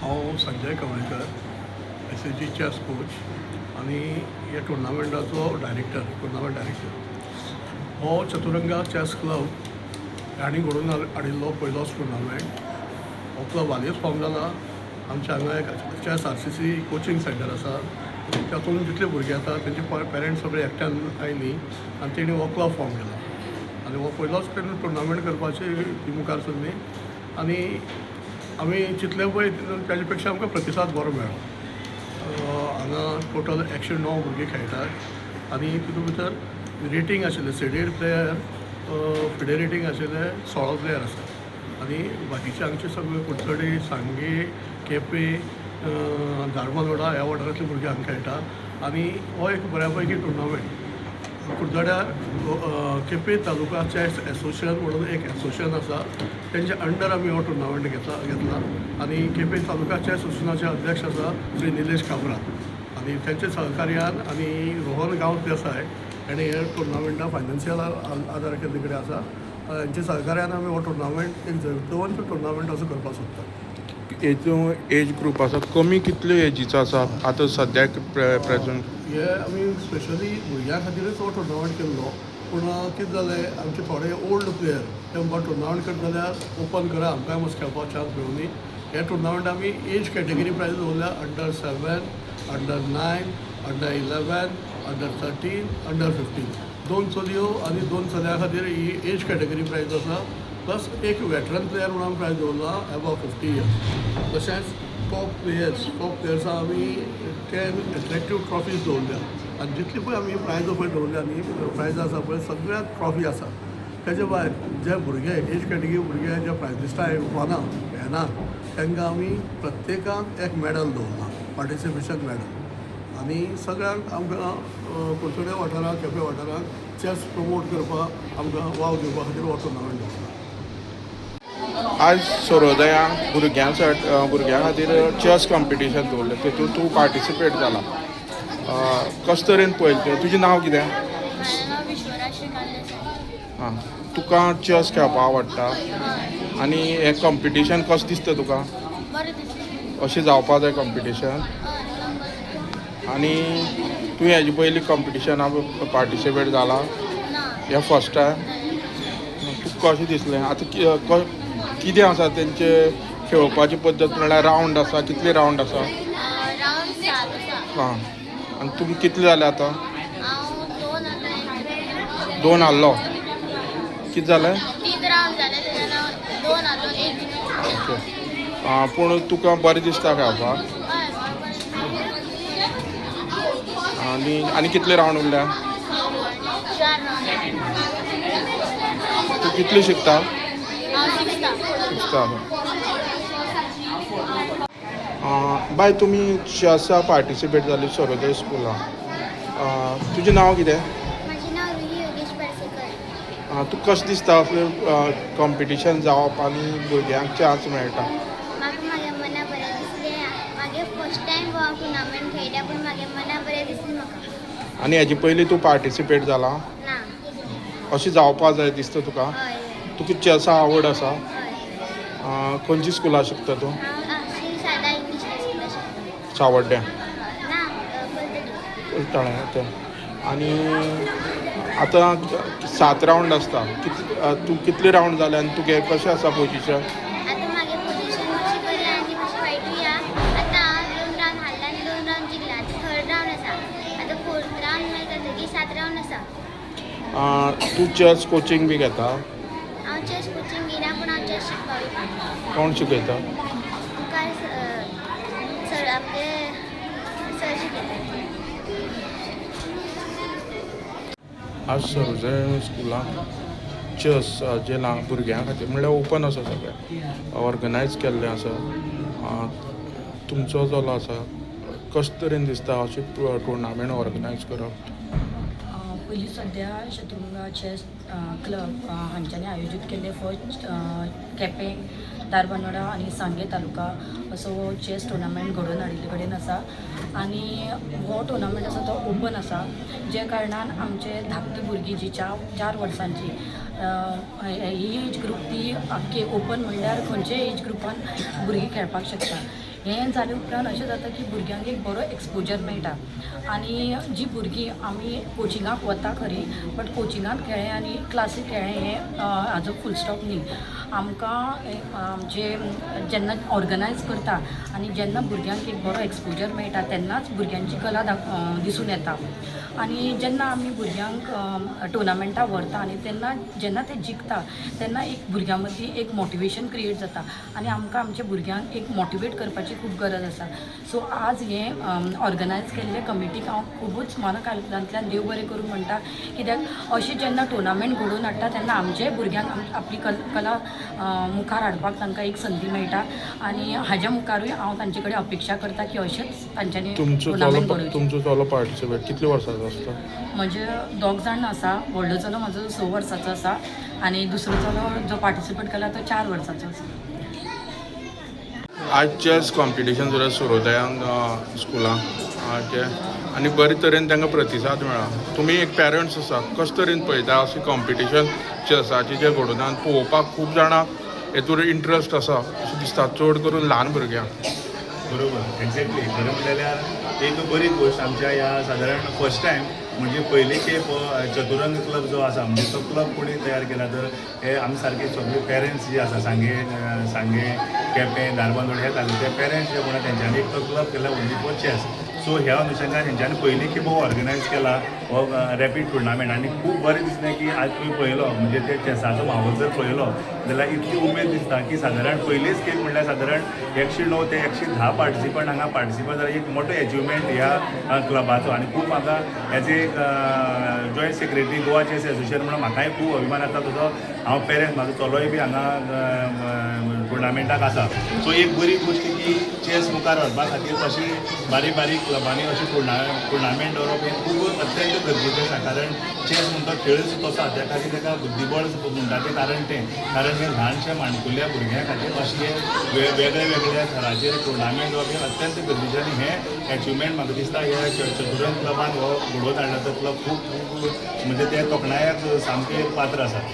हांव Sanjay Kavlekar SSG chess coach आणि ह्या टुर्नामेंटाचो टुर्नामेंट डायरेक्टर. हो चतुरंगा चॅस क्लब हांणी घडोवन हाडिल्लो पयलोच टुर्नामेंट. हो क्लब हालींच फॉर्म जाला. आमच्या हांगा एक चॅस RCC कोचिंग सेंटर आसा. तातूंत जितले भुरगे येतात तेंचे पेरंट्स सगळे एकट्यान आयलीं आनी तेणी हो क्लब फॉर्म केला. आनी हो पयलोच टुर्नामेंट करपाची ती मुखार सरली आनी आमी चिंतले पळय ताजे पेक्षा आमकां प्रतिसाद बरो मेळ्ळो. हांगा टोटल 109 भुरगे खेळटात आनी तितूंत भितर रेटींग आशिल्ले सेडेड प्लेयर फिडे रेटींग आशिल्ले 16 प्लेयर आसात आनी बाकीचे हांगचे सगळे कुडचडे, सांगे, केपें, धारबांदोडा ह्या वाठारांतले भुरगे हांगा खेळटात आनी हो एक बऱ्या पैकी टुर्नामेंट. कुडचड्या केपें तालुका चॅस एसोसिएशन म्हणून एक एसोसिएशन आसा, तेंच्या अंडर आमी हो टुर्नामेंट घेतला आनी केपें तालुका चॅस एसोसिएशनाचे अध्यक्ष आसा श्री निलेश काब्रा आनी तेंच्या सहकार्यान आनी रोहन गांव देसाय हाणें हे टुर्नामेंटा फायनान्शियल आदार केल्ले कडेन आसा. हेंच्या सहकार्यान आमी हो टुर्नामेंट एक जैतवंत टुर्नामेंट असो करपाक सोदतात. हेतून एज ग्रुप आसा कमी कितल्यो एजीचो आसा आतां सद्याक प्रेझंट? हे आमी स्पेशली भुरग्यां खातीरच हो टुर्नामेंट केल्लो, पूण कितें जालें आमचे थोडे ओल्ड प्लेयर ते म्हणपा टुर्नामेंट करता जाल्यार ओपन करा आमकांय मातसो खेळपाक चान्स मेळुनी. हे टुर्नामेंट आमी एज कॅटेगरी प्रायज दवरल्या under 7, under 9, under 11, under 13, under 15. 2 चलयो आनी 2 चल्यां खातीर ही एज कॅटेगरी प्रायज आसा. प्लस एक वेटरन प्लेयर म्हणून प्रायज दवरला अबाव 50 इयर्स. तशेंच टॉप प्लेयर्सां आमी 10 एट्रॅक्टीव ट्रॉफीज दवरल्या आनी जितली पळय आमी प्रायज पळय दवरल्या न्ही प्रायज आसा पळय सगळ्यात ट्रॉफी आसा. तेजे भायर जे भुरगे एज कॅटेगरी भुरगे जे प्रायजिस्टा येना तांकां आमी प्रत्येकाक एक मॅडल दवरला, पार्टिसिपेशन मॅडल. आनी सगळ्यांक आमकां कुडचड्या वाठारांत केपें वाठारांत चॅस प्रमोट करपाक आमकां वाव दिवपा खातीर हो टुर्नामेंट दवरला. आज सरोदयांक भुरग्यां खातीर चॅस कॉम्पिटिशन दवरलें, तेतूंत तूं पार्टिसिपेट जाला. कशे तरेन पळयलें? तुजें नांव कितें? हां, तुका चॅस खेळपाक आवडटा आनी हें कॉम्पिटिशन कशें दिसता तुका? अशें जावपा जाय कॉम्पिटिशन. आनी तूं हेजे पयलीं कॉम्पिटिशनाक पार्टिसिपेट जाला? हें फर्स्ट टायम? तुका कशें दिसलें? आतां कितें आसा तेंचे खेळपाची पद्दत म्हणल्यार रावंड आसा? कितले रावंड आसा? हां, आनी तुमी कितले जाले आतां? 2 हारलो. कितें जालें? ओके. पूण तुका बरें दिसता खेळपाक? आनी कितले रावंड उरल्या? तूं कितले शिकता? बाय, तुमी चॅसा पार्टिसिपेट जाली सरोदय स्कुलान. तुजें नांव कितें? माझे नाव रुही योगेश पार्सेकर. तुका कशें दिसता असलें कॉम्पिटिशन जावप आनी भुरग्यांक चान्स मेळटा? म्हाका म्हागे मना बरें दिसलें. म्हागे फर्स्ट टायम हो टुर्नामेंट खेळटा पूण म्हागे मना बरें दिसलें म्हाका. आनी हेजे पयलीं तूं पार्टिसिपेट जाला? ना. अशें जावपा जाय दिसता तुका? हय. तुका चॅसा आवड आसा? हय. खंयची स्कुलां शिकता तूं? हांव श्री सादा इंग्लीश हायस्कुलान शिकता. सावड्ड्या? ना, कोलतडी. तळ्या. आनी आतां 7 रावंड आसता. तूं कितले रावंड जाले आनी तुगे कशें आसा पोजिशन? आतां म्हागे पोजिशन मातशी बरी आनी मातशी वायटूय आहा. आतां हांव 2 रावंड हारला आनी 2 रावंड जिखला. आतां 3rd रावंड आसा. आतां 4th रावंड मागीर जातकीर 7 रावंड आसा. तूं चॅस कोचिंग बी घेता? हांव चॅस कोचिंग घेयना पूण हांव चॅस शिकपाक वयता. कोण शिकयता? मुखार सर आमगे सर शिकयता. आज सरोदय स्कुलान चॅस जे ल्हान भुरग्यां खातीर म्हणल्यार ओपन आसा सगळें ऑर्गनायज केल्लें आसा. तुमचो जो आसा कशे तरेन दिसता अशें टुर्नामेंट ऑर्गनायज करप? पयलीं सद्या चतुरंगा चॅस क्लब हांच्यांनी आयोजीत केल्ले फर्स्ट केपें, धारबांदोडा आनी सांगे तालुका असो चॅस टुर्नामेंट घडोवन हाडिल्ले कडेन आसा. आनी हो टुर्नामेंट आसा तो ओपन आसा, जे कारणान आमचे धाकटी भुरगीं जी 4 वर्सांची ही एज ग्रूप ती आख्खी ओपन म्हणल्यार खंयच्याय एज ग्रुपान भुरगीं खेळपाक शकता. हें जाले उपरांत अशें जाता की भुरग्यांक एक बरो एक्सपोजर मेळटा आनी जीं भुरगीं आमी कोचिंगाक वता खरी बट कोचिंगांत खेळ्ळें आनी क्लासीक खेळ्ळें हें हाजो फूल स्टॉप न्ही. आमकां आमचे जेन्ना ऑर्गनायज करता आनी जेन्ना भुरग्यांक एक बरो एक्सपोजर मेळटा तेन्नाच भुरग्यांची कला दिसून येता. आनी जेन्ना आमी भुरग्यांक टोर्नामेंटाक व्हरता आनी तेन्ना जेन्ना ते जिखता तेन्ना एक भुरग्यां मदीं एक मोटिवेशन क्रिएट जाता आनी आमकां आमच्या भुरग्यांक एक मोटिवेट करपाची खूब गरज आसा. सो आज हें ऑर्गनायज केल्ले कमिटीक हांव खुबूच मनांतल्यान देव बरें करूं म्हणटा. कित्याक अशें जेन्ना टोर्नामेंट घडोवन हाडटा तेन्ना आमच्याय भुरग्यांक आपली कला मुखार हाडपाक तांकां एक संदी मेळटा आनी हाज्या मुखारूय हांव तांचे कडेन अपेक्षा करता की अशेंच तांच्यांनी टोर्नामेंट घडोवचें. तुमचो चलो पार्टिसिपेट कितल्या वर्साचो आसता? म्हजे 2 जाण आसा. व्हडलो चलो म्हाजो 6 वर्साचो आसा आनी दुसरो चलो जो पार्टिसिपेट केला तो 4 वर्साचो आसा. आज चेस कॉम्पिटिशन सुरू सुरवतायान स्कुलान ओके आनी बरे तरेन तांकां प्रतिसाद मेळ्ळा. तुमी एक पेरंट्स आसा कशे तरेन पळयता अशें कॉम्पिटिशन चेसाचें जें घडोवन पळोवपाक खूब जाणांक हेतून इंट्रस्ट आसा अशें दिसता चड करून ल्हान भुरग्यांक. बरोबर एक्झॅक्टली खरें म्हणल्यार एक बरी गोश्ट आमच्या ह्या सादारण फर्स्ट टायम म्हणजे पयली खेप चतुरंग क्लब जो आसा म्हणजे तो क्लब कोणी तयार केला तर हे आमी सारके सगळे पेरंट्स जे आसा सांगे केपें धारबांदोड हे तालुक्याचे पेरंट्स जे कोण तेंच्यांनी एक तो क्लब केला ओन्ली फॉर चॅस. सो ह्या अनुशंगान तेंच्यांनी पयली खेप हो ऑर्गनायज केला हो रॅपीड टुर्नामेंट आनी खूब बरें दिसलें की आज तुवें पळयलो म्हणजे ते चॅसाचो माहोल जर पळयलो जाल्यार इतली उमेद दिसता की सादारण पयलीच खेप म्हणल्यार सादारण 109 ते 110 पार्टिसिपंट हांगा पार्टिसिपंट जाल्यार एक मोठो एचिवमेंट ह्या क्लबाचो आनी खूब म्हाका as a joint secretary Goa chess association म्हणून म्हाकाय खूब अभिमान येता तुजो. हांव पेरंट म्हाजो चलोय बी हांगा टुर्नामेंटाक आसा. सो एक बरी गोश्ट की चेस मुखार व्हरपा खातीर अशी बारीक बारीक क्लबांनी अशी टुर्नामेंट दवरप हें खूब अत्यंत गरजेचें आसा. कारण चेस म्हणटा खेळच तसो आसा त्या खातीर ताका बुद्धीबळ म्हणटा तें कारण हे ल्हानशे माणकुल्या भुरग्यां खातीर अशें हे वेगळ्या थराचेर टुर्नामेंट दवरप हें अत्यंत गरजेचें आनी हें एचिवमेंट म्हाका दिसता ह्या चतुरंग क्लबान हो घडोवन हाडला तो क्लब खूब म्हणजे ते तोखणायक सामकें पात्र आसा.